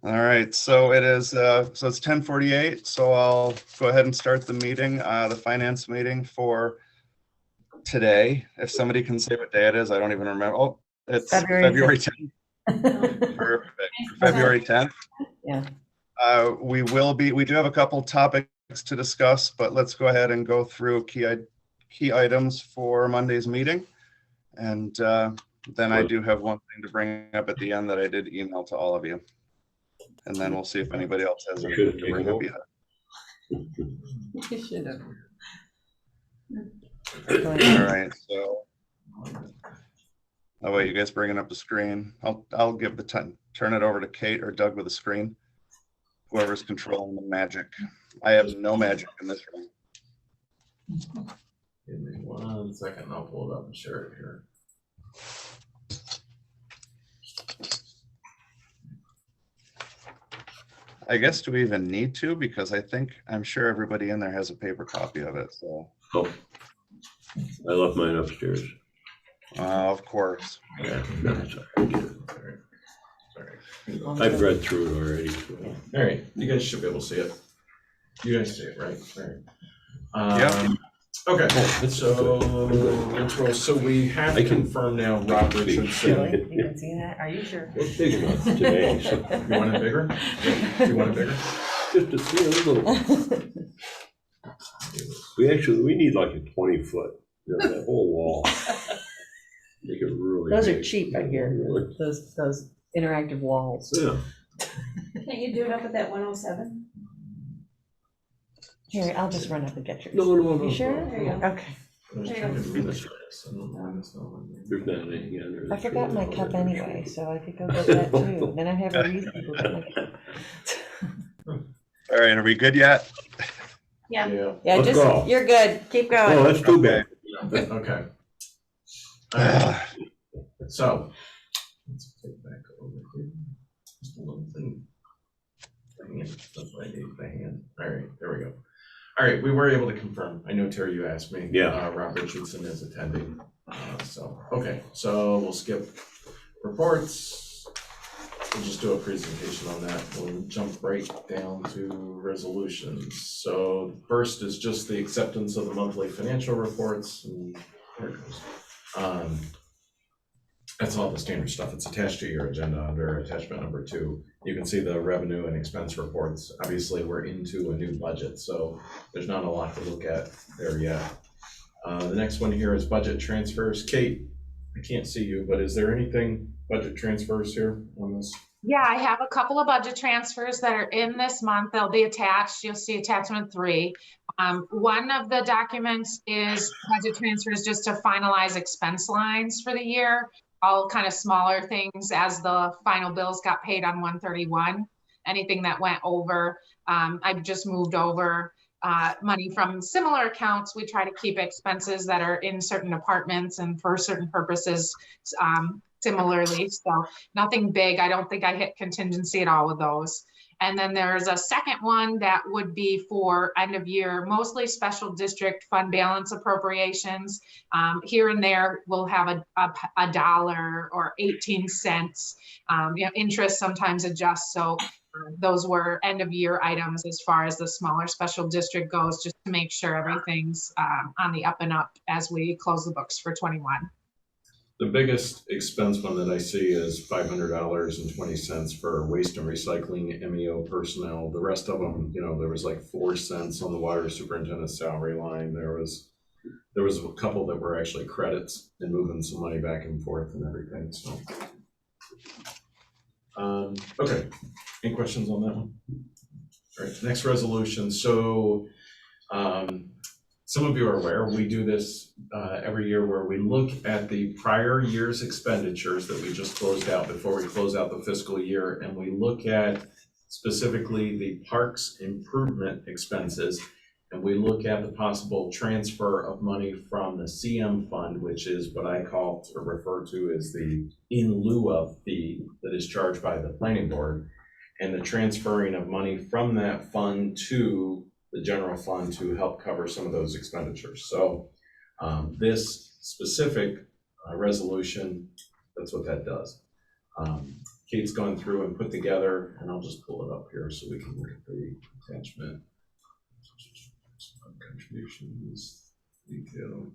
All right, so it is, so it's 10:48, so I'll go ahead and start the meeting, the finance meeting for today. If somebody can say what day it is, I don't even remember. Oh, it's February 10th. Perfect. February 10th. Yeah. We do have a couple topics to discuss, but let's go ahead and go through key items for Monday's meeting. And then I do have one thing to bring up at the end that I did email to all of you. And then we'll see if anybody else has anything to bring up yet. You should have. All right, so oh wait, you guys bringing up the screen? I'll give the turn it over to Kate or Doug with the screen. Whoever's controlling the magic. I have no magic in this room. Give me 1 second, I'll pull it up and share it here. I guess do we even need to? Because I'm sure everybody in there has a paper copy of it. So. Oh, I left mine upstairs. Of course. Yeah, no, sorry. I've read through it already. So. All right, you guys should be able to see it. You guys see it, right? All right. Yeah. Okay, so let's roll. So we have to confirm now Rob Richardson. Really? You can see that? Are you sure? It's big enough today. So. You want it bigger? Do you want it bigger? Just to see a little. We need like a 20-foot, that whole wall. Make it really Those big. are cheap, I hear. Really? Those interactive walls. Yeah. Can't you do it up at that 107? Here, I'll just run up and get yours. No. You sure? There you go. Okay. I was trying to read this. There's not anything on there. I forgot my cup anyway, so I could go get that too. Then I have a reason to go get my cup. All right, are we good yet? Yeah. Yeah, Let's just, go. You're good. Keep going. Oh, that's too bad. Okay. All right. So let's take back over here. Just a little thing. That's what I need, the hand. All right, there we go. All right, we were able to confirm. I know, Terry, you asked me. Yeah. Rob Richardson is attending. Okay, so we'll skip reports. We'll just do a presentation on that. We'll jump right down to resolutions. So first is just the acceptance of the monthly financial reports. And there it goes. That's all the standard stuff. It's attached to your agenda under attachment number 2. You can see the revenue and expense reports. Obviously, we're into a new budget, so there's not a lot to look at there yet. The next one here is budget transfers. Kate, I can't see you, but is there anything budget transfers here on this? Yeah, I have a couple of budget transfers that are in this month. They'll be attached. You'll see attachment 3. One of the documents is budget transfers just to finalize expense lines for the year. All kind of smaller things as the final bills got paid on 1/31. Anything that went over, I've just moved over money from similar accounts. We try to keep expenses that are in certain departments and for certain purposes similarly. So nothing big. I don't think I hit contingency at all with those. And then there's a second one that would be for end of year, mostly special district fund balance appropriations. Here and there, we'll have a dollar or 18 cents. Interest sometimes adjusts. So those were end of year items as far as the smaller special district goes, just to make sure everything's on the up and up as we close the books for 21. The biggest expense one that I see is $500.20 for waste and recycling MEO personnel. The rest of them, there was like 4 cents on the water superintendent's salary line. There was a couple that were actually credits and moving some money back and forth and everything. So, okay. Any questions on that one? All right, next resolution. So, some of you are aware, we do this every year where we look at the prior year's expenditures that we just closed out before we close out the fiscal year, and we look at specifically the parks improvement expenses, and we look at the possible transfer of money from the CM fund, which is what I call or refer to as the in lieu of fee that is charged by the planning board, and the transferring of money from that fund to the general fund to help cover some of those expenditures. So this specific resolution, that's what that does. Kate's gone through and put together, and I'll just pull it up here so we can look at the attachment. Contributions, detail.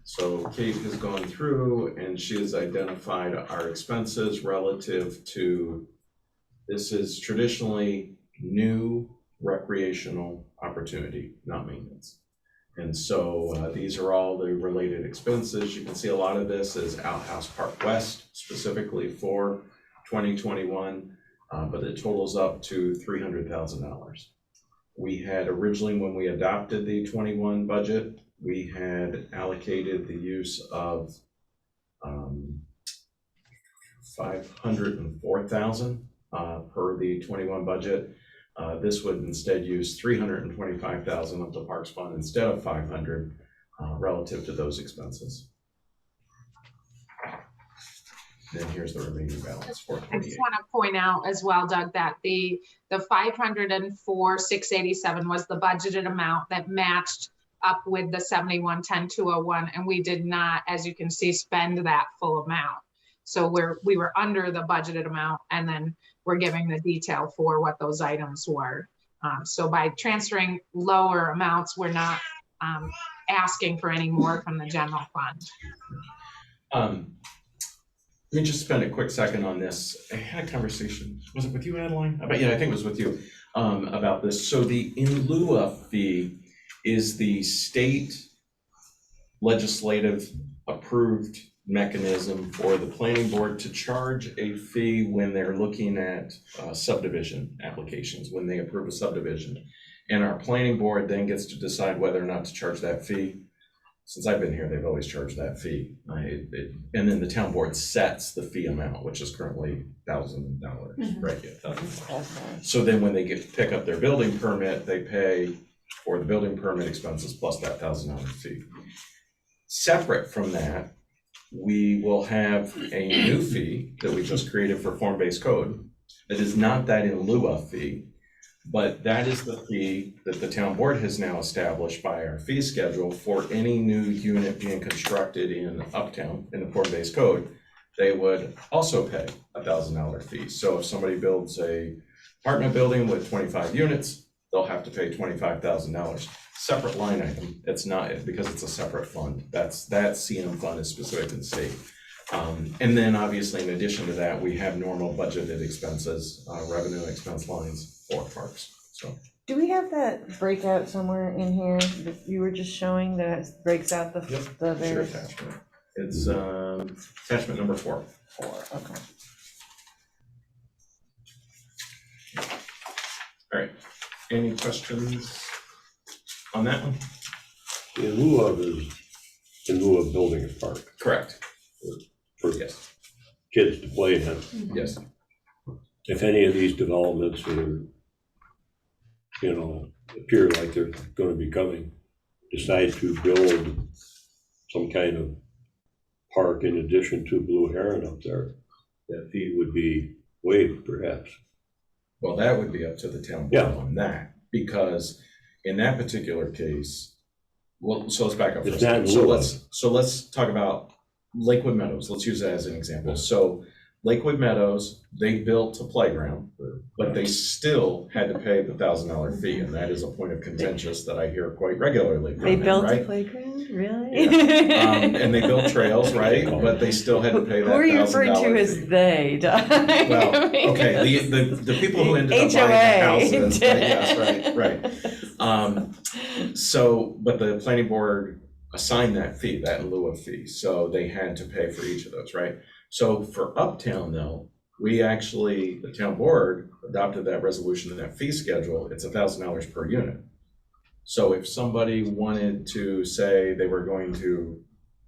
So Kate has gone through and she has identified our expenses relative to, this is traditionally new recreational opportunity, not maintenance. And so these are all the related expenses. You can see a lot of this is Outhouse Park West, specifically for 2021, but it totals up to $300,000. We had originally, when we adopted the 21 budget, we had allocated the use of $504,000 per the 21 budget. This would instead use $325,000 of the Parks Fund instead of $500 relative to those expenses. And here's the remaining balance for I just want to point out as well, Doug, that the 504,687 was the budgeted amount that matched up with the 71,10,201, and we did not, as you can see, spend that full amount. So we were under the budgeted amount, and then we're giving the detail for what those items were. So by transferring lower amounts, we're not asking for any more from the general fund. Let me just spend a quick second on this. I had a conversation, was it with you, Adeline? Yeah, I think it was with you, about this. So the in lieu of fee is the state legislative approved mechanism for the planning board to charge a fee when they're looking at subdivision applications, when they approve a subdivision. And our planning board then gets to decide whether or not to charge that fee. Since I've been here, they've always charged that fee. And then the town board sets the fee amount, which is currently $1,000, right? Yeah, $1,000. So then when they get to pick up their building permit, they pay for the building permit expenses plus that $1,000 fee. Separate from that, we will have a new fee that we just created for form-based code. That is not that in lieu of fee, but that is the fee that the town board has now established by our fee schedule for any new unit being constructed in Uptown in the form-based code. They would also pay a $1,000 fee. So if somebody builds a apartment building with 25 units, they'll have to pay $25,000. Separate line item. It's not, because it's a separate fund. That CM fund is specific to the state. And then obviously in addition to that, we have normal budgeted expenses, revenue expense lines for parks. So Do we have that breakout somewhere in here that you were just showing that it breaks out the sure, various? attachment. It's attachment number 4. Okay. All right. Any questions on that one? In lieu of is in lieu of building a park Correct. for Yes. kids to play in. Yes. If any of these developments that are, appear like they're going to be coming, decide to build some kind of park in addition to Blue Heron up there, that fee would be waived perhaps. Well, that would be up to the town board on that, because in that particular case, well, so let's back up for a It's not second. So let's talk about Lakewood Meadows. Let's use that as an example. So Lakewood Meadows, they built a playground, but they still had to pay the $1,000 fee, and that is a point of contentious that I hear quite regularly. They built right? a playground, really? Yeah. And they built trails, right? But they still had to pay that $1,000 Who are you referring to as fee. they, Doug? Well, okay, the people who ended up buying the houses, yes, right. So, but the planning board assigned that fee, that in lieu of fee, so they had to pay for each of those, right? So for Uptown though, we actually, the town board adopted that resolution and that fee schedule, it's $1,000 per unit. So if somebody wanted to say they were going to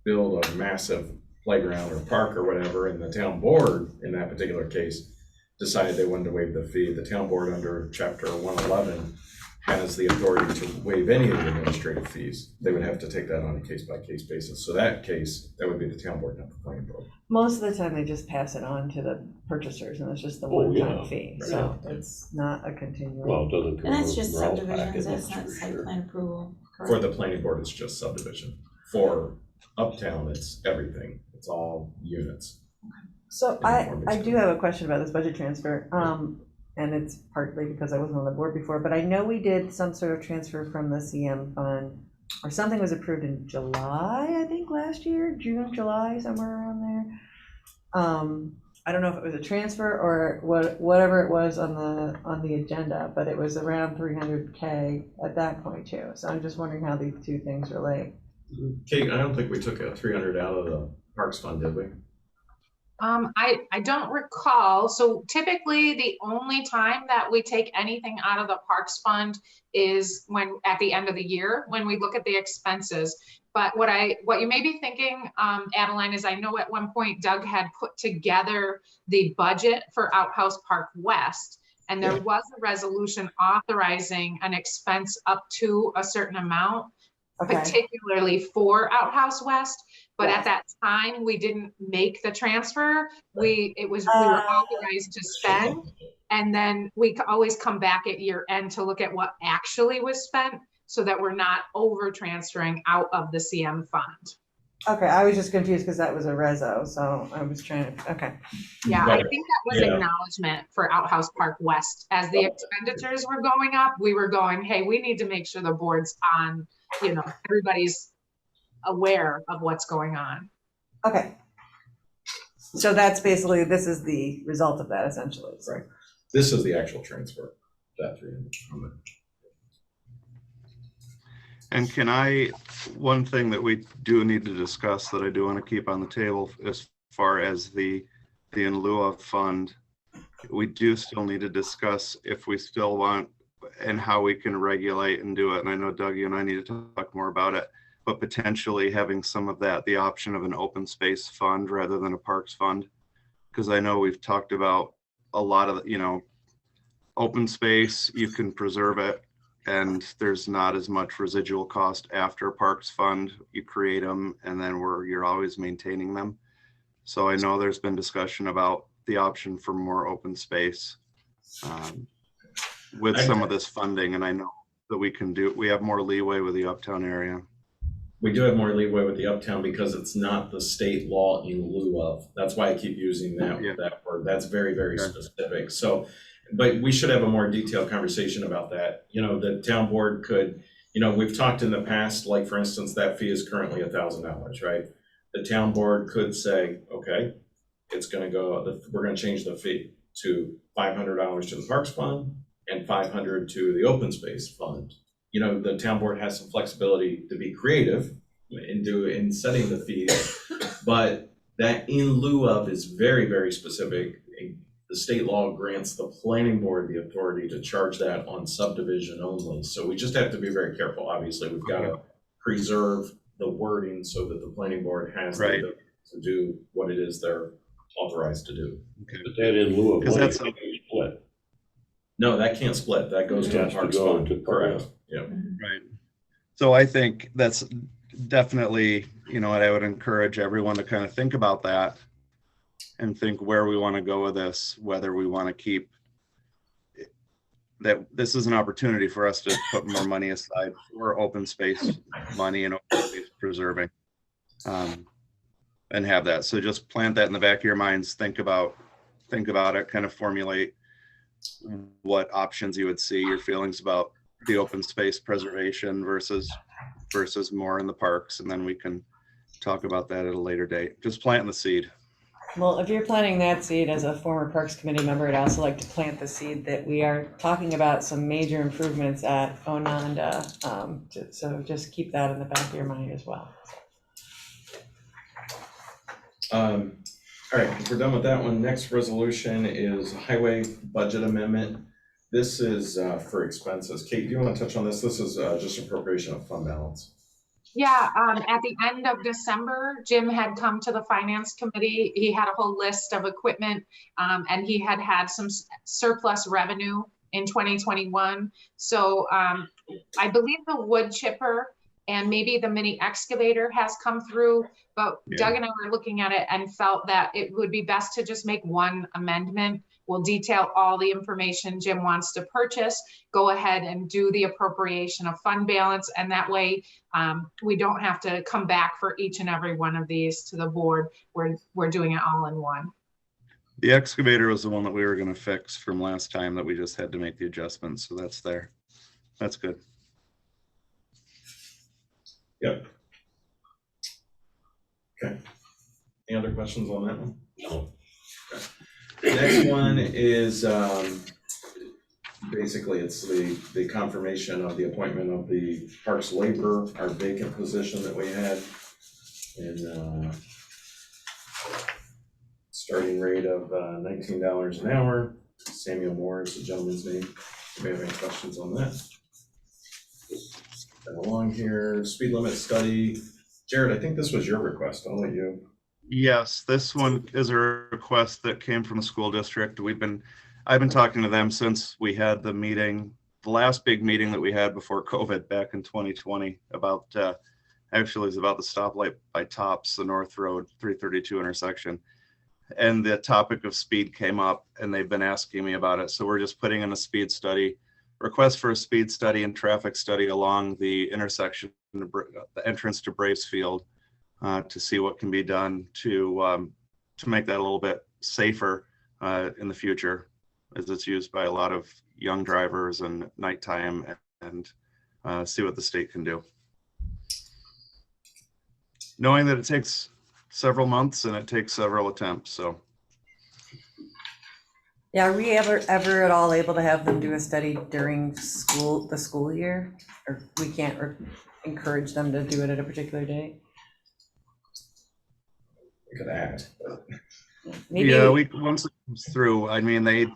build a massive playground or park or whatever, and the town board in that particular case decided they wanted to waive the fee, the town board under chapter 111 has the authority to waive any of the administrative fees. They would have to take that on a case-by-case basis. So that case, that would be the town board, not the planning board. Most of the time, they just pass it on to the purchasers, and it's just the Oh, one-time yeah. fee, Right. so it's not a continual. Well, it doesn't come And that's with just Ralph subdivisions, package, that's not for site sure. plan approval, For correct? the planning board, it's just subdivision. For Uptown, it's everything. It's all units. So I do have a question about this budget transfer, and it's partly because I wasn't on the board before, but I know we did some sort of transfer from the CM fund, or something was approved in July, I think, last year, June, July, somewhere around there. I don't know if it was a transfer or whatever it was on the agenda, but it was around 300K at that point too. So I'm just wondering how these two things relate. Kate, I don't think we took a 300 out of the Parks Fund, did we? I don't recall. So typically the only time that we take anything out of the Parks Fund is when, at the end of the year, when we look at the expenses. But what you may be thinking, Adeline, is I know at one point Doug had put together the budget for Outhouse Park West, and there was a resolution authorizing an expense up to a certain amount, Okay. particularly for Outhouse West. But Yes. at that time, we didn't make the transfer. We were authorized to spend, and then we always come back at year end to look at what actually was spent, so that we're not over transferring out of the CM fund. Okay, I was just confused because that was a reso, so I was trying to, okay. Yeah, I Right. think that was Yeah. acknowledgement for Outhouse Park West. As the expenditures were going up, we were going, hey, we need to make sure the board's on, everybody's aware of what's going on. Okay. So that's basically, this is the result of that essentially. So. Right. This is the actual transfer, that 300 from it. And one thing that we do need to discuss that I do want to keep on the table as far as the in lieu of fund, we do still need to discuss if we still want and how we can regulate and do it. And I know Doug, you and I need to talk more about it, but potentially having some of that, the option of an open space fund rather than a parks fund. Because I know we've talked about a lot of, open space, you can preserve it, and there's not as much residual cost after parks fund. You create them and then you're always maintaining them. So I know there's been discussion about the option for more open space with some of this funding, and I know that we have more leeway with the uptown area. We do have more leeway with the uptown because it's not the state law in lieu of. That's why I keep using that word. That's very, very specific. So, but we should have a more detailed conversation about that. The town board could, we've talked in the past, like for instance, that fee is currently $1,000, right? The town board could say, okay, we're going to change the fee to $500 to the Parks Fund and $500 to the Open Space Fund. The town board has some flexibility to be creative in setting the fees, but that in lieu of is very, very specific. The state law grants the planning board the authority to charge that on subdivision only. So we just have to be very careful. Obviously, we've got to preserve the wording so that the planning board has the ability to do what it is they're authorized to do. But that in lieu of money, that's can be split. No, that can't split. That goes to the Parks Fund. Correct. Yeah. Right. So I think that's definitely, and I would encourage everyone to kind of think about that and think where we want to go with this, whether we want to keep that. This is an opportunity for us to put more money aside for open space money and open space preserving, and have that. So just plant that in the back of your minds. Think about it, kind of formulate what options you would see, your feelings about the open space preservation versus more in the parks, and then we can talk about that at a later date. Just planting the seed. Well, if you're planting that seed as a former Parks Committee member, I'd also like to plant the seed that we are talking about some major improvements at Ononda. So just keep that in the back of your mind as well. All right, if we're done with that one, next resolution is highway budget amendment. This is for expenses. Kate, do you want to touch on this? This is just appropriation of fund balance. Yeah, at the end of December, Jim had come to the finance committee. He had a whole list of equipment, and he had some surplus revenue in 2021. So I believe the wood chipper and maybe the mini excavator has come through, but Doug and I were looking at it and felt that it would be best to just make one amendment. We'll detail all the information Jim wants to purchase, go ahead and do the appropriation of fund balance. And that way we don't have to come back for each and every one of these to the board. We're doing it all in one. The excavator was the one that we were gonna fix from last time that we just had to make the adjustments, so that's there. That's good. Yep. Okay. Any other questions on that one? No. Next one is, basically it's the confirmation of the appointment of the parks laborer, our vacant position that we had. And, starting rate of $19 an hour. Samuel Moore is the gentleman's name. Do we have any questions on that? Got along here, speed limit study. Jared, I think this was your request. I'll let you. Yes, this one is a request that came from the school district. I've been talking to them since we had the meeting, the last big meeting that we had before COVID back in 2020 about, actually it's about the stoplight by Tops, the North Road 332 intersection. And the topic of speed came up and they've been asking me about it. So we're just putting in a speed study, request for a speed study and traffic study along the intersection, the entrance to Braves Field, to see what can be done to make that a little bit safer in the future, as it's used by a lot of young drivers and nighttime, and see what the state can do. Knowing that it takes several months and it takes several attempts, so. Yeah, are we ever at all able to have them do a study during the school year? Or we can't encourage them to do it at a particular day? We could act. Maybe. Yeah, once it comes through, I mean, they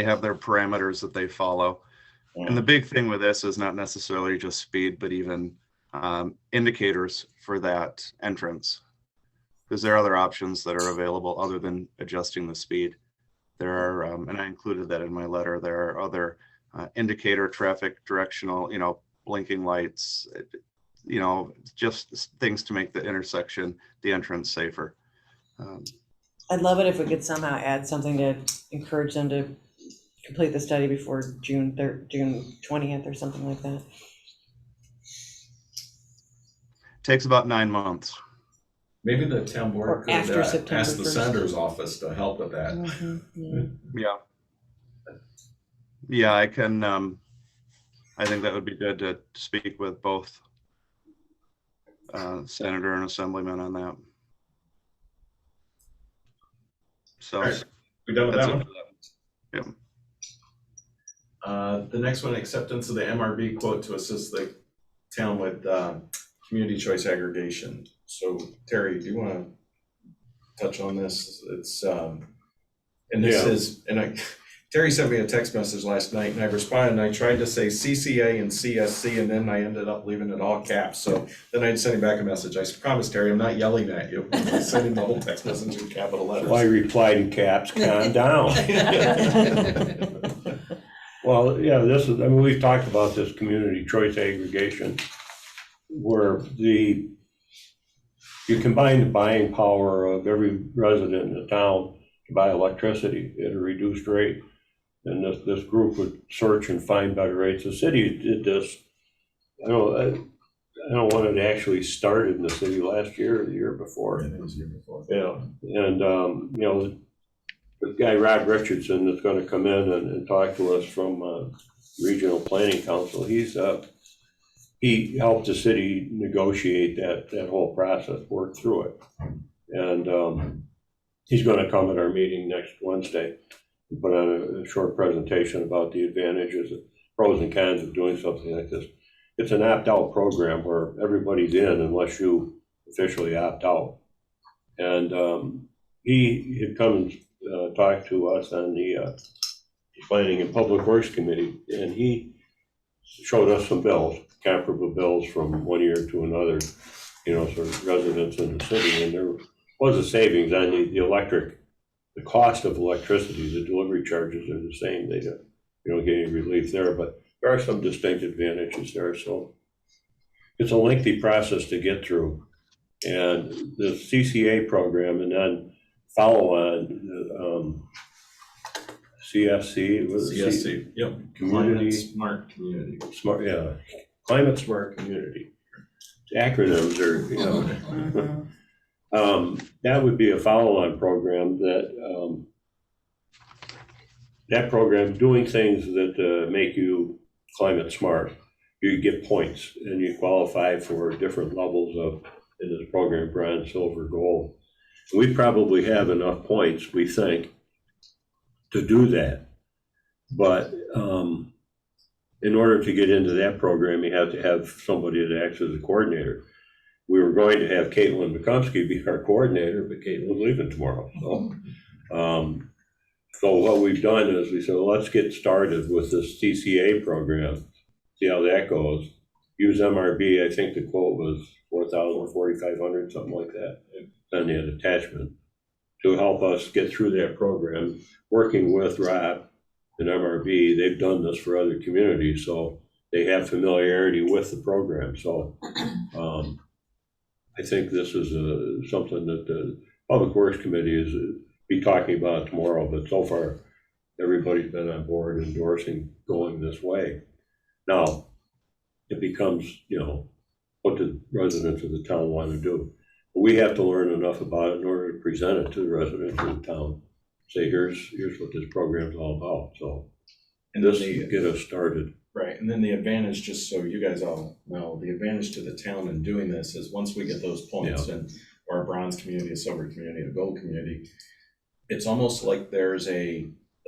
have their parameters that they follow. Yeah. And the big thing with this is not necessarily just speed, but even indicators for that entrance. Because there are other options that are available other than adjusting the speed. There are, and I included that in my letter, there are other indicator traffic directional, blinking lights, just things to make the intersection, the entrance safer. I'd love it if we could somehow add something to encourage them to complete the study before June 20th or something like that. Takes about 9 months. Maybe the town board Or could after ask September the 1st. senator's office to help with that. Yeah. Yeah, I can, I think that would be good to speak with both senator and assemblyman on that. So All right, we done with that's that it one? for that. Yep. The next one, acceptance of the MRB quote to assist the town with community choice aggregation. So Terry, do you want to touch on this? It's and this Yeah. is, Terry sent me a text message last night and I responded and I tried to say CCA and CSC and then I ended up leaving it all caps. So then I sent him back a message. I promise Terry, I'm not yelling at you. I sent him the whole text message in capital letters. Well, I replied in caps, calm down. Well, yeah, we've talked about this community choice aggregation where you combine the buying power of every resident in the town to buy electricity at a reduced rate. And this group would search and find better rates. The city did this, I don't want it actually started in the city last year or the year before. I think it was the year before. Yeah, and the guy Rob Richardson that's gonna come in and talk to us from Regional Planning Council, he helped the city negotiate that whole process, work through it. And he's gonna come at our meeting next Wednesday and put on a short presentation about the advantages, pros and cons of doing something like this. It's an opt-out program where everybody's in unless you officially opt out. And he had come and talked to us on the Planning and Public Works Committee, and he showed us some bills, comparable bills from one year to another, sort of residents in the city, and there was a savings on the electric, the cost of electricity. The delivery charges are the same. They don't get any relief there, but there are some distinct advantages there. So it's a lengthy process to get through. And the CCA program, and then follow on CSC, CSC, yep. Community Climate Smart Community. Smart, yeah, Climate Smart Community. The acronyms are, That would be a follow-on program that program, doing things that make you climate smart. You get points and you qualify for different levels of, in this program, bronze, silver, gold. We probably have enough points, we think, to do that. But in order to get into that program, you have to have somebody that acts as a coordinator. We were going to have Caitlin McComsky be our coordinator, but Caitlin's leaving tomorrow. So what we've done is we said, well, let's get started with this CCA program, see how that goes. Use MRB, I think the quote was 4,000 or 4,500, something like that, on the attachment, to help us get through that program. Working with Rob and MRB, they've done this for other communities, so they have familiarity with the program. So I think this is something that the Public Works Committee is be talking about tomorrow, but so far everybody's been on board endorsing going this way. Now it becomes, what the residents of the town want to do. But we have to learn enough about it in order to present it to the residents of the town. Say, here's what this program's all about. So, and this will get us started. Right, and then the advantage, just so you guys all know, the advantage to the town in doing this is once we get those points, and we're a bronze community, a silver community, a gold community, it's almost like there's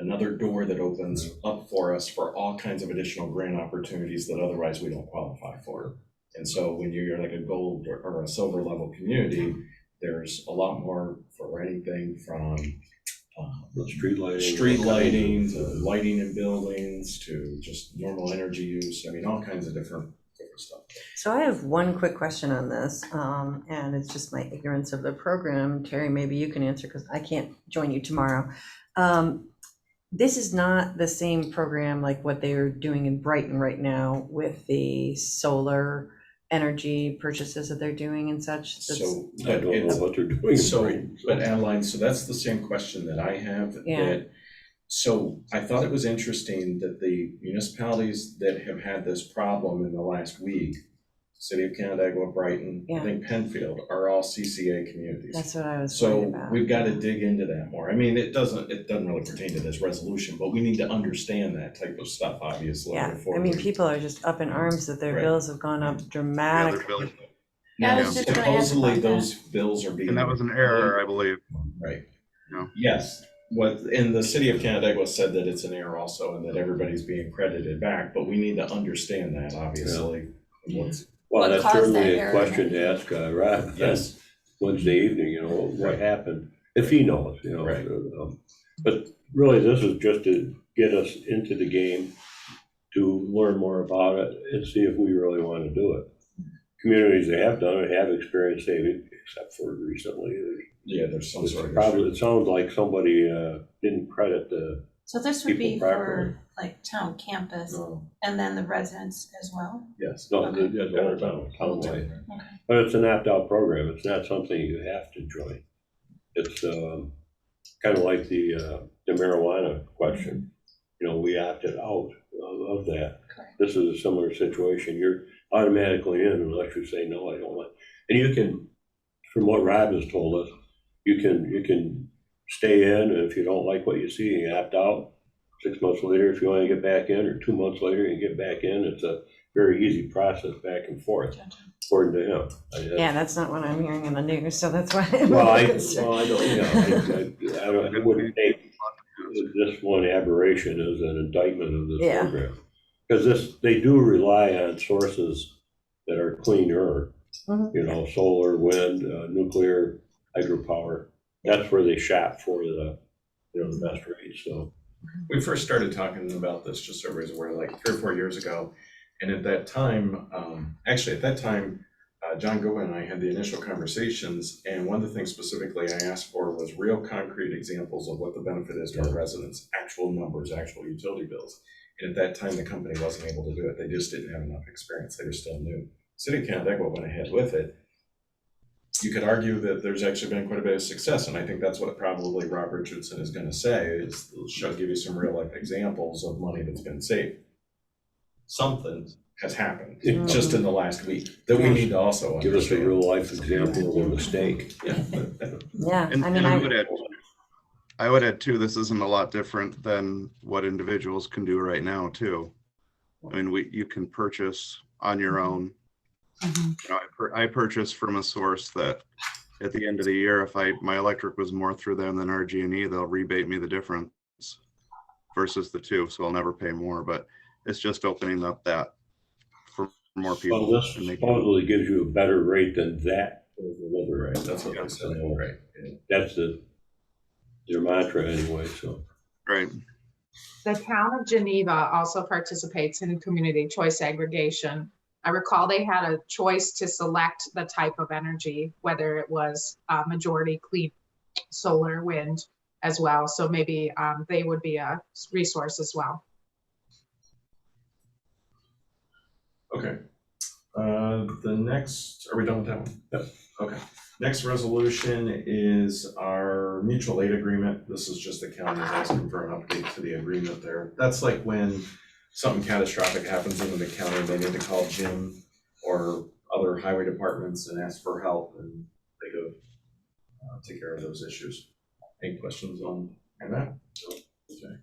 another door that opens up for us for all kinds of additional grant opportunities that otherwise we don't qualify for. And so when you're like a gold or a silver level community, there's a lot more for anything from street lighting to lighting in buildings to just normal energy use. I mean, all kinds of different stuff. So I have one quick question on this, and it's just my ignorance of the program. Terry, maybe you can answer because I can't join you tomorrow. This is not the same program like what they're doing in Brighton right now with the solar energy purchases that they're doing and such. So, I don't know what they're doing. But Adeline, so that's the same question that I have. Yeah. So I thought it was interesting that the municipalities that have had this problem in the last week, City of Canandaigua, Brighton, I think Penfield, are all CCA communities. That's what I was worried So about. we've got to dig into that more. I mean, it doesn't really pertain to this resolution, but we need to understand that type of stuff, obviously. Yeah, before I mean, we- people are just up in arms that their Right. bills have gone up dramatically. Yeah, I was just gonna ask Supposedly, about that. those bills are being. And that was an error, I believe. Right. No. Yes, and the City of Canandaigua said that it's an error also, and that everybody's being credited back, but we need to understand that, obviously. What's- Well, What that's caused certainly that a error? question to ask Rob. Yes. Wednesday evening, what happened, if he knows, Right. But really, this is just to get us into the game, to learn more about it and see if we really want to do it. Communities that have done it have experienced saving, except for recently. Yeah, there's some It's sort of. probably, it sounds like somebody didn't credit the So this would be people properly. for like town campus No, and then the residents as well? yes. No, Okay. the whole town, townwide. Okay. But it's an opt-out program. It's not something you have to join. It's kind of like the marijuana question. We opted out of that. Correct. This is a similar situation. You're automatically in unless you say, no, I don't want. And you can, from what Rob has told us, you can stay in, and if you don't like what you see, you opt out. 6 months later, if you want to get back in, or 2 months later, you get back in. It's a very easy process back and forth, according to him. Yeah, that's not what I'm hearing in the news, so that's why. I'm Well, I concerned. don't, I wouldn't take this one aberration as an indictment of this Yeah. program. Because they do rely on sources that are cleaner, Mhm. solar, wind, nuclear, hydropower. That's where they shop for the best rates, so. We first started talking about this, just so everybody's aware, like 3 or 4 years ago. And at that time, John Goodwin and I had the initial conversations. And one of the things specifically I asked for was real concrete examples of what the benefit is to our residents, actual numbers, actual utility bills. And at that time, the company wasn't able to do it. They just didn't have enough experience. They were still new. City of Canandaigua went ahead with it. You could argue that there's actually been quite a bit of success, and I think that's what probably Rob Richardson is going to say, is she'll give you some real life examples of money that's been saved. Something has happened, Yeah. just in the last week, that we need to also Give us a understand. real life example of a mistake. Yeah, Yeah, And I mean, and I would add too, this isn't a lot different than what individuals can do right now too. I mean, you can purchase on your own. Mhm. You know, I purchased from a source that at the end of the year, if my electric was more through them than RG&E, they'll rebate me the difference versus the two, so I'll never pay more, but it's just opening up that for more people. Well, this and they can- supposedly gives you a better rate than that over the right, rate. that's what they said, right, yeah. That's their mantra anyway, so. Right, The town of Geneva also participates in community choice aggregation. I recall they had a choice to select the type of energy, whether it was majority clean solar, wind as well. So maybe they would be a resource as well. Okay. The next, are we done with that one? Yep. Okay. Next resolution is our mutual aid agreement. This is just the county asking for an update to the agreement there. That's like when something catastrophic happens in the county, they need to call Jim or other highway departments and ask for help, and they go take care of those issues. Any questions on that? Okay.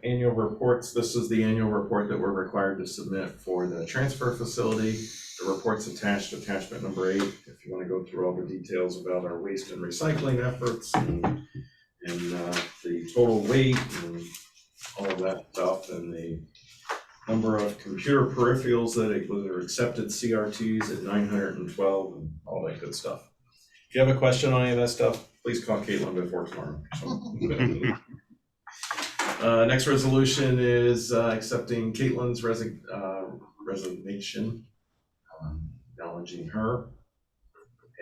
Annual reports. This is the annual report that we're required to submit for the transfer facility. The report's attached, attachment number 8, if you want to go through all the details about our waste and recycling efforts and the total weight and all of that stuff, and the number of computer peripherals that are accepted CRTs at 912 and all that good stuff. If you have a question on any of that stuff, please call Caitlin before tomorrow. Next resolution is accepting Caitlin's resignation, acknowledging her.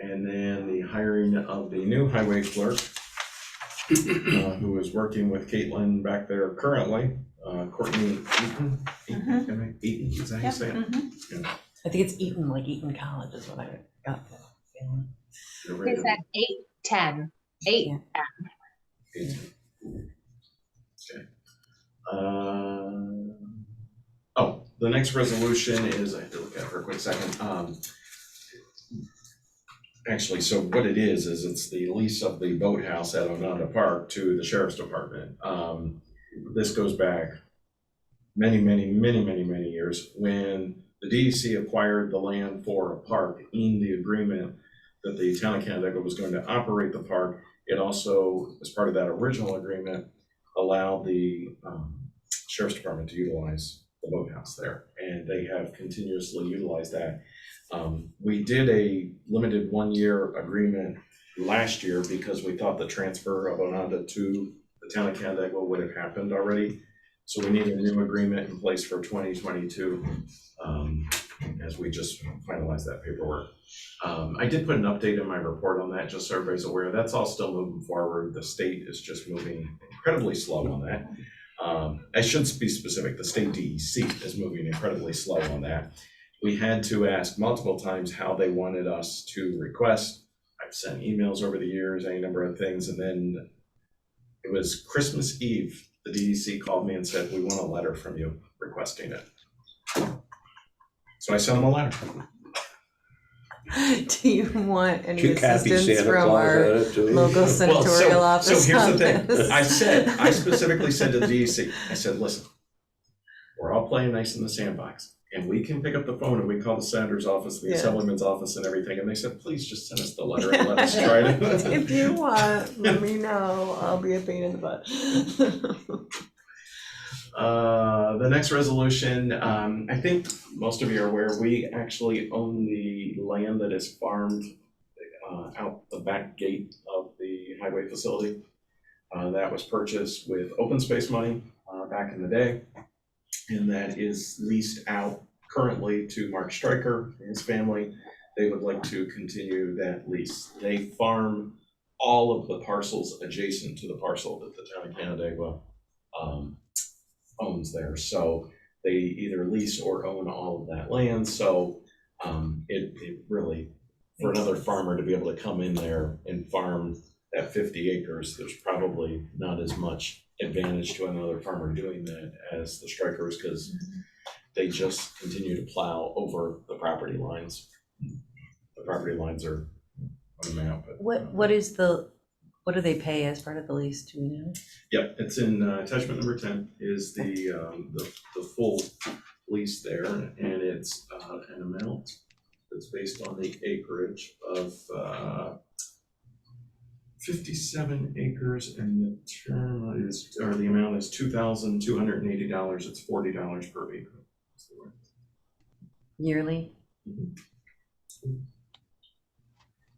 And then the hiring of the new highway clerk, who is working with Caitlin back there currently, Courtney Eaton. Eaton, is that how you say it? Mhm. I think it's Eton, like Eton College is what I got. That feeling. You're ready It's to- at 8:10. 8. Yeah. Okay. Oh, the next resolution is, I have to look at it for a quick second. Actually, so what it is it's the lease of the boathouse at Onondaga Park to the Sheriff's Department. This goes back many years when the DEC acquired the land for a park. In the agreement that the town of Canandaigua was going to operate the park, it also, as part of that original agreement, allowed the Sheriff's Department to utilize the boathouse there, and they have continuously utilized that. We did a limited 1-year agreement last year because we thought the transfer of Onondaga to the town of Canandaigua would have happened already. So we need a new agreement in place for 2022 as we just finalize that paperwork. I did put an update in my report on that, just so everybody's aware. That's all still moving forward. The state is just moving incredibly slow on that. I should be specific, the state DEC is moving incredibly slow on that. We had to ask multiple times how they wanted us to request. I've sent emails over the years, any number of things, and then it was Christmas Eve. The DEC called me and said, we want a letter from you requesting it. So I sent them a letter. Do you want any Too happy assistance Santa from Claus our at it too. local senatorial office So here's the on thing. this? I specifically said to the DEC, I said, listen, we're all playing nice in the sandbox, and we can pick up the phone and we call the senator's office, the Yeah. assemblyman's office and everything. And they said, please just send us the letter and let us try it. If you want, let me know. I'll be a pain in the butt. The next resolution, I think most of you are aware, we actually own the land that is farmed out the back gate of the highway facility. That was purchased with open space money back in the day, and that is leased out currently to Mark Stryker and his family. They would like to continue that lease. They farm all of the parcels adjacent to the parcel that the town of Canandaigua owns there. So they either lease or own all of that land. So it really, for another farmer to be able to come in there and farm that 50 acres, there's probably not as much advantage to another farmer doing that as the Strikers, because They just continue to plow over the property lines. The property lines are on the map. But, What do they pay as part of the lease, do we know? Yep, it's in attachment number 10 is the full lease there, and it's an amount that's based on the acreage of 57 acres, and the term is, or the amount is $2,280. It's $40 per acre. Yearly?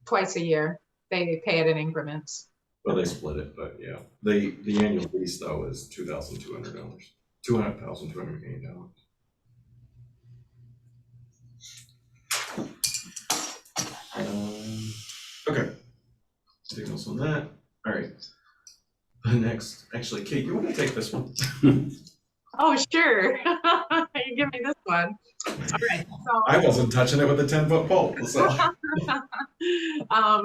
Twice a year. They pay it in increments. Well, they split it, but yeah, the annual lease though is $2,200, $200,280. Okay. Anything else on that? All right. Next, actually, Kate, you want to take this one? Oh, sure. You give me this one. All right, so. I wasn't touching it with a 10-foot pole, so.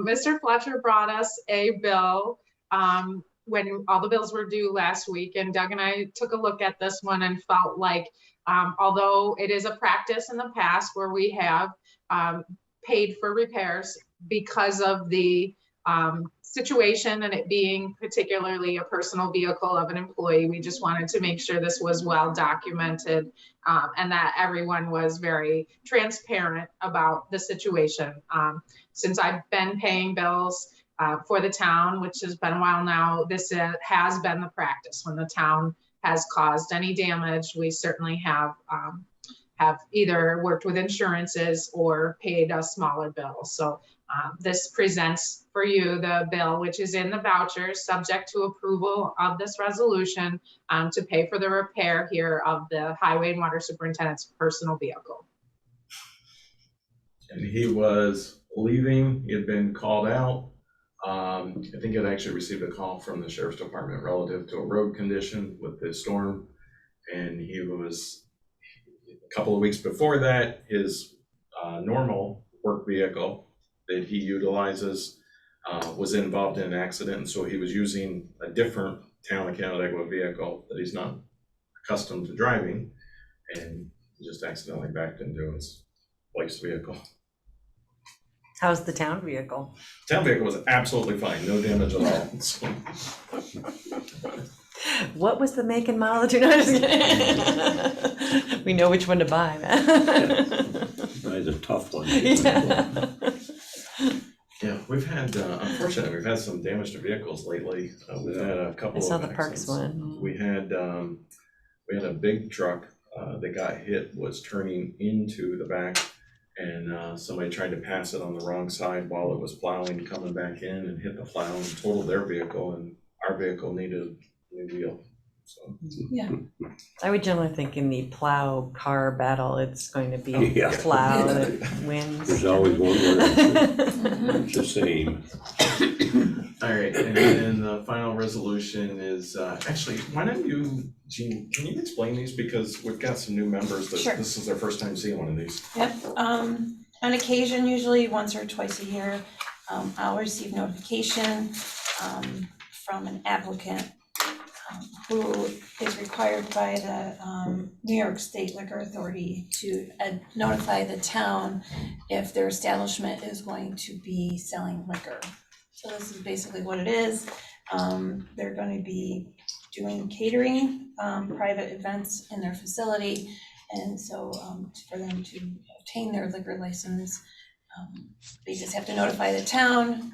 Mr. Fletcher brought us a bill when all the bills were due last week, and Doug and I took a look at this one and felt like, although it is a practice in the past where we have paid for repairs because of the situation and it being particularly a personal vehicle of an employee, we just wanted to make sure this was well documented and that everyone was very transparent about the situation. Since I've been paying bills for the town, which has been a while now, this has been the practice. When the town has caused any damage, we certainly have either worked with insurances or paid a smaller bill. So this presents for you the bill, which is in the vouchers, subject to approval of this resolution to pay for the repair here of the Highway and Water Superintendent's personal vehicle. And he was leaving, he had been called out. I think he had actually received a call from the Sheriff's Department relative to a road condition with the storm. And he was, a couple of weeks before that, his normal work vehicle that he utilizes was involved in an accident, and so he was using a different town of Canandaigua vehicle that he's not accustomed to driving, and he just accidentally backed into his wife's vehicle. How's the town vehicle? Town vehicle was absolutely fine, no damage at all. So, What was the make and model? No, just kidding. We know which one to buy, man. That's a tough one. Yeah. yeah, we've had, unfortunately, we've had some damage to vehicles lately. We've had a couple I of saw the Parks accidents. one. We had a big truck that got hit, was turning into the back, and somebody tried to pass it on the wrong side while it was plowing, coming back in and hit the plow and totaled their vehicle, and our vehicle needed a new wheel. So Yeah. I would generally think in the plow car battle, it's going to be Yeah. plow that wins. There's always one winner. It's the same. all right, and then the final resolution is actually, why don't you, Jean, can you explain these, because we've got some new members that Sure. this is their first time seeing one of these. Yep, on occasion, usually once or twice a year, I'll receive notification from an applicant who is required by the New York State Liquor Authority to notify the town if their establishment is going to be selling liquor. So this is basically what it is. They're going to be doing catering, private events in their facility. And so for them to obtain their liquor license, they just have to notify the town.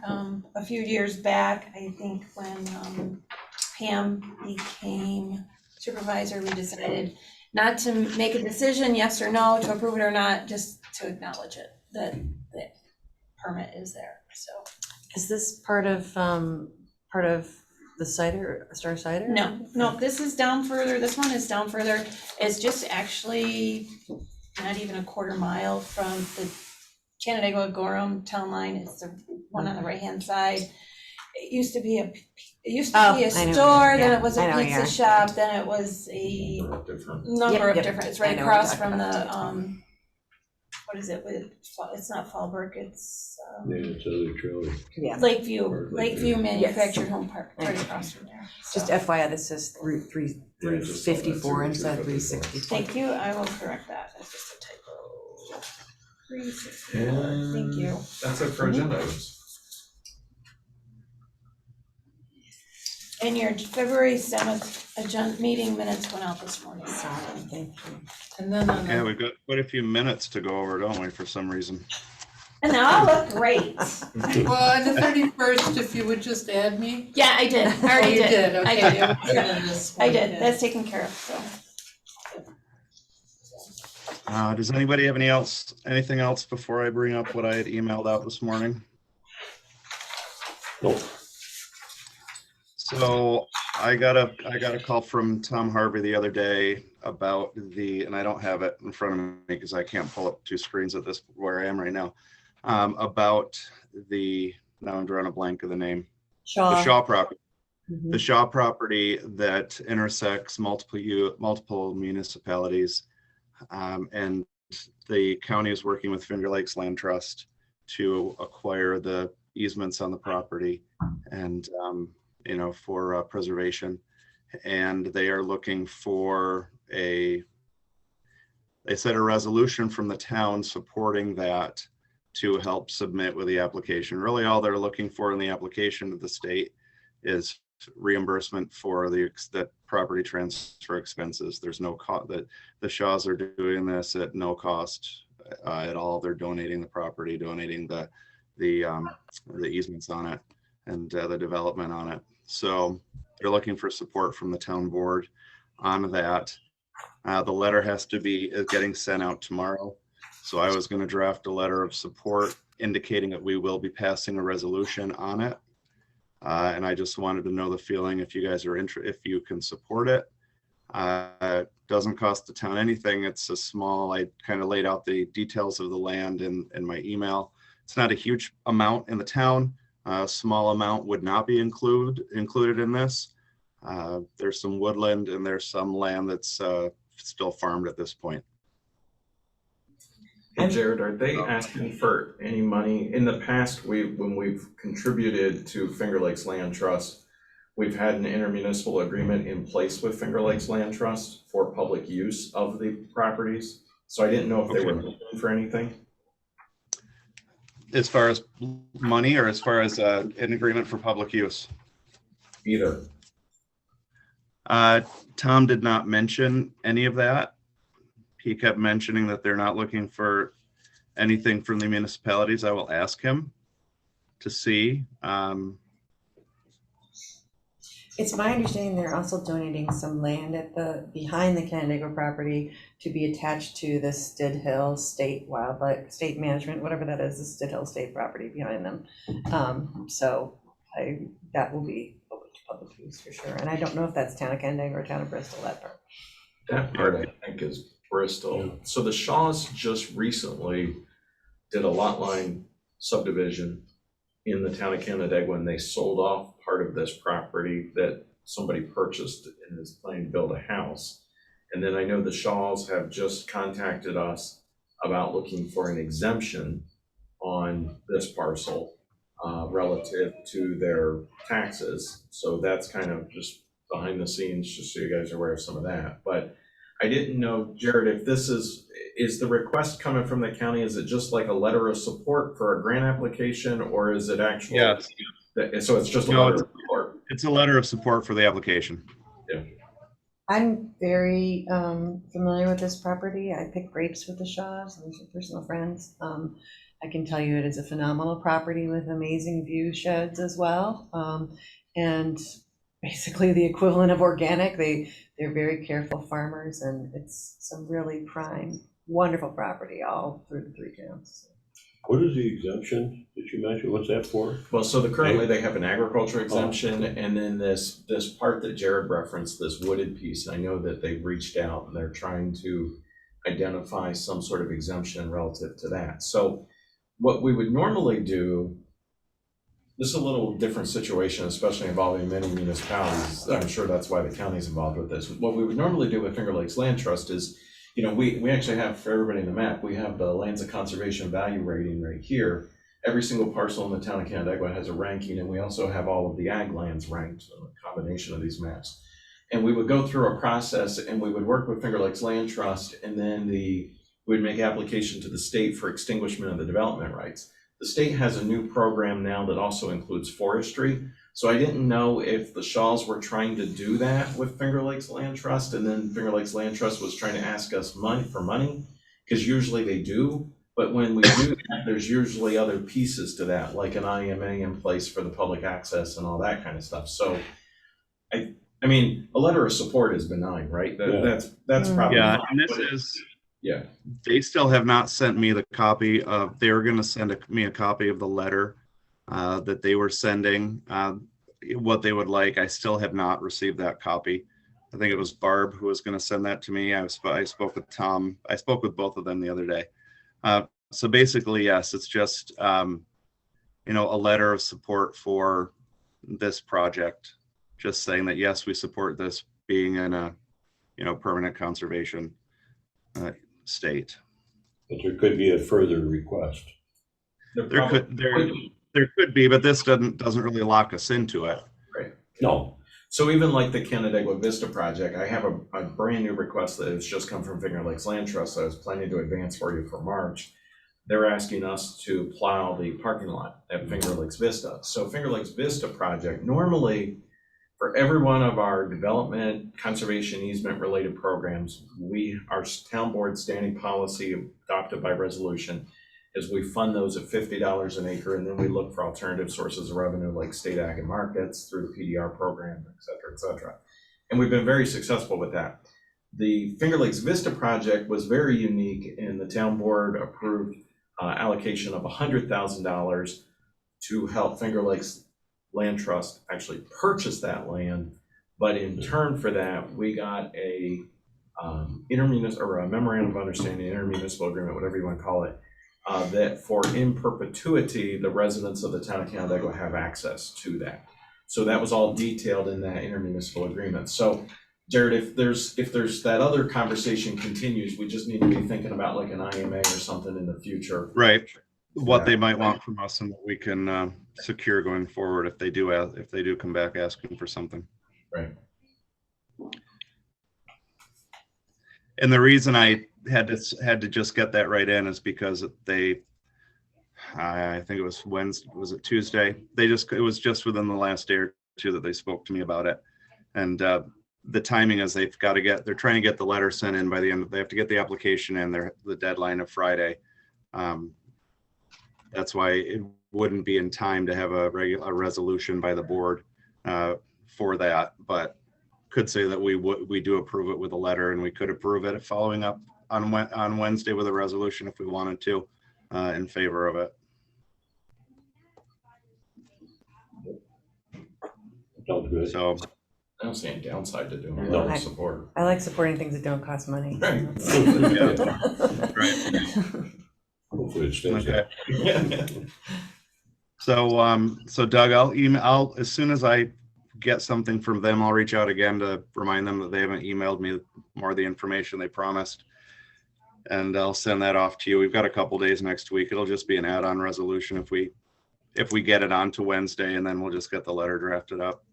A few years back, I think when Pam became supervisor, we decided not to make a decision, yes or no, to approve it or not, just to acknowledge it, that the permit is there, so. Is this part of the cider, Star Cider? No, this is down further, this one is down further. It's just actually not even a quarter mile from the Canandaigua-Gorham town line. It's the one on the right-hand side. It used to be a I know, store, then yeah, it was I a know, pizza yeah. shop, then it was a Different. number of Yep. different, it's I right know what you're across talking from about. what is it with, it's not Fallbrook, it's Yeah, it's other trailer. Yeah, Lakeview Manufactured Home Park, right across from there. just So, FYI, this says Yeah, I just saw that 354 too, instead of 354. 360. thank you, I will correct that, that's just a typo. 364, And thank you. That's it for agenda items. And your February 7th agenda meeting minutes went out this morning. Sorry, thank you. And then on Yeah, we've got quite a few minutes to go over, don't we, for some reason? and they all look great. Well, on the 31st, if you would just add me. Yeah, I did, I Oh, already you did. I okay. did. I was gonna miss I one, did, yeah. that's taken care of, so. Does anybody have anything else before I bring up what I had emailed out this morning? Nope. So I got a call from Tom Harvey the other day about and I don't have it in front of me because I can't pull up two screens at this where I am right now. About now I'm drawing a blank of the name. The Shaw property. Mhm. The Shaw property that intersects multiple municipalities. And the county is working with Finger Lakes Land Trust to acquire the easements on the property and, for preservation. And they are looking for they said a resolution from the town supporting that to help submit with the application. Really all they're looking for in the application to the state is reimbursement for the property transfer expenses. There's no cost that the Shaws are doing this at no cost at all. They're donating the property, donating the easements on it and the development on it. So they're looking for support from the town board on that. The letter is getting sent out tomorrow. So I was going to draft a letter of support indicating that we will be passing a resolution on it. And I just wanted to know the feeling if you guys are if you can support it. It doesn't cost the town anything. It's I kind of laid out the details of the land in my email. It's not a huge amount in the town. A small amount would not be included in this. There's some woodland and there's some land that's still farmed at this point. Hey Jared, are they asking for any money? In the past, when we've contributed to Finger Lakes Land Trust, we've had an intermunicipal agreement in place with Finger Lakes Land Trust for public use of the properties. So I didn't know if they were looking for anything. As far as money or as far as an agreement for public use? Either. Tom did not mention any of that. He kept mentioning that they're not looking for anything from the municipalities. I will ask him to see. It's my understanding they're also donating some land behind the Canandaigua property to be attached to the Stid Hill State Management, whatever that is, the Stid Hill State property behind them. So that will be open to public use for sure. And I don't know if that's town of Canandaigua or town of Bristol, that part. That part I think is Bristol. So the Shaws just recently did a lot line subdivision in the town of Canandaigua when they sold off part of this property that somebody purchased and is planning to build a house. And then I know the Shaws have just contacted us about looking for an exemption on this parcel relative to their taxes. So that's kind of just behind the scenes, just so you guys are aware of some of that. But I didn't know, Jared, if this is the request coming from the county, is it just like a letter of support for a grant application, or is it actually? Yes. So it's just a No, letter of support. It's a letter of support for the application. I'm very familiar with this property. I pick grapes with the Shaws, and some personal friends. I can tell you it is a phenomenal property with amazing view sheds as well. And basically the equivalent of organic. They're very careful farmers, and it's some really prime, wonderful property all through the three towns. What is the exemption that you mentioned? What's that for? Well, so currently they have an agriculture exemption, and then this part that Jared referenced, this wooded piece, I know that they've reached out and they're trying to identify some sort of exemption relative to that. So what we would normally do, this is a little different situation, especially involving many municipalities. I'm sure that's why the county's involved with this. What we would normally do with Finger Lakes Land Trust is you know, we actually have, for everybody in the map, we have the lands of conservation value rating right here. Every single parcel in the town of Canandaigua has a ranking, and we also have all of the ag lands ranked, a combination of these maps. And we would go through a process, and we would work with Finger Lakes Land Trust, and then we'd make application to the state for extinguishment of the development rights. The state has a new program now that also includes forestry. So I didn't know if the Shaws were trying to do that with Finger Lakes Land Trust, and then Finger Lakes Land Trust was trying to ask us for money, because usually they do. But when we do that, there's usually other pieces to that, like an IMA in place for the public access and all that kind of stuff. So I mean, a letter of support is benign, right? That's probably Yeah, fine, and this but is, yeah. they still have not sent me the copy of, they were gonna send me a copy of the letter that they were sending, what they would like. I still have not received that copy. I think it was Barb who was gonna send that to me. I spoke with Tom. I spoke with both of them the other day. So basically, yes, it's just, you know, a letter of support for this project. Just saying that, yes, we support this being in a, you know, permanent conservation state. But there could be a further request. There could be, but this doesn't really lock us into it. Right. No, So even like the Canandaigua Vista project, I have a brand new request that has just come from Finger Lakes Land Trust that I was planning to advance for you for March. They're asking us to plow the parking lot at Finger Lakes Vista. So Finger Lakes Vista project, normally for every one of our development, conservation, easement related programs, our town board standing policy adopted by resolution is we fund those at $50 an acre, and then we look for alternative sources of revenue like state ag and markets through the PDR program, et cetera, et cetera. And we've been very successful with that. The Finger Lakes Vista project was very unique, and the town board approved allocation of $100,000 to help Finger Lakes Land Trust actually purchase that land. But in turn for that, we got a memorandum of understanding, intermunicipal agreement, whatever you want to call it, that for in perpetuity, the residents of the town of Canandaigua have access to that. So that was all detailed in that intermunicipal agreement. So Jared, if there's that other conversation continues, we just need to be thinking about like an IMA or something in the future. Right. What they might want from us and what we can secure going forward if they do come back asking for something. Right. And the reason I had to just get that right in is because I think it was Wednesday, was it Tuesday? It was just within the last day or two that they spoke to me about it. And the timing is they're trying to get the letter sent in by the end. They have to get the application in, the deadline of Friday. That's why it wouldn't be in time to have a resolution by the board for that, but could say that we do approve it with a letter, and we could approve it following up on Wednesday with a resolution if we wanted to in favor of it. sounds good. So I don't see any downside to doing a No. letter of support. I like supporting things that don't cost money. Right. Hopefully it stays okay. there. So Doug, I'll as soon as I get something from them, I'll reach out again to remind them that they haven't emailed me more of the information they promised. And I'll send that off to you. We've got a couple days next week. It'll just be an add-on resolution if we get it on to Wednesday, and then we'll just get the letter drafted up.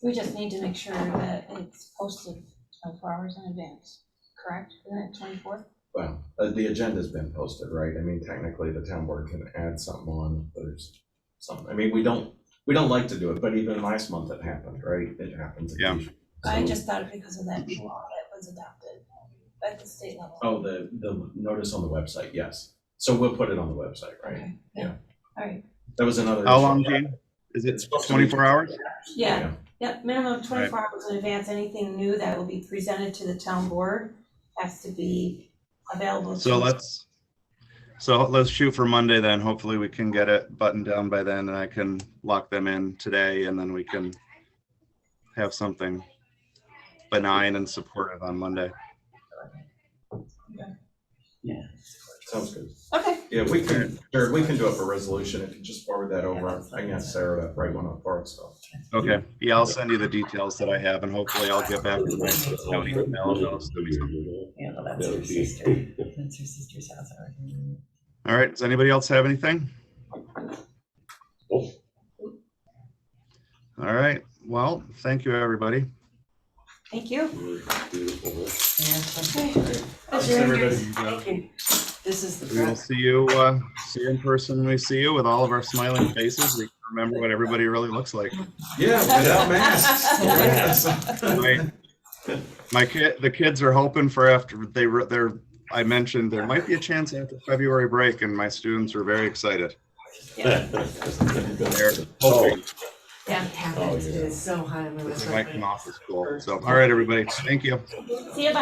We just need to make sure that it's posted 24 hours in advance, correct? Isn't it 24? Well, the agenda's been posted, right? I mean, technically the town board can add something on, if there's something. I mean, we don't like to do it, but even last month it happened, right? It happens. Yeah. I just thought it because of that law that was adopted at the state level. Oh, the notice on the website, yes. So we'll put it on the website, right? Okay, Yeah. All right, That was another. How issue. long, Gene? Is it It's supposed to be 24 hours? yeah, minimum of 24 hours in advance. Anything new that will be presented to the town board has to be available. So let's shoot for Monday then. Hopefully we can get it buttoned down by then, and I can lock them in today, and then we can have something benign and supportive on Monday. Sounds good. Okay. Yeah, we can, Jared, we can do up a resolution. If you just forward that over, I can ask Sarah to write one up for us, so. Okay, yeah, I'll send you the details that I have, and hopefully I'll get back to my county email of those. Yeah, well, that's That her would be- sister. That's her sister's house. All right, does anybody else have anything? Oh, All right, well, thank you, everybody. Thank you. beautiful. Yeah, Thanks, everybody. thank you. This is the We will front. see you in person when we see you with all of our smiling faces. We can remember what everybody really looks like. Yeah, without masks. Yes. The kids are hoping for after I mentioned there might be a chance after February break, and my students are very excited. Yeah. They're hoping Yeah, it Oh, yeah. is so high on the list. they might come off of school. So, all right, everybody, thank you. See you, bye.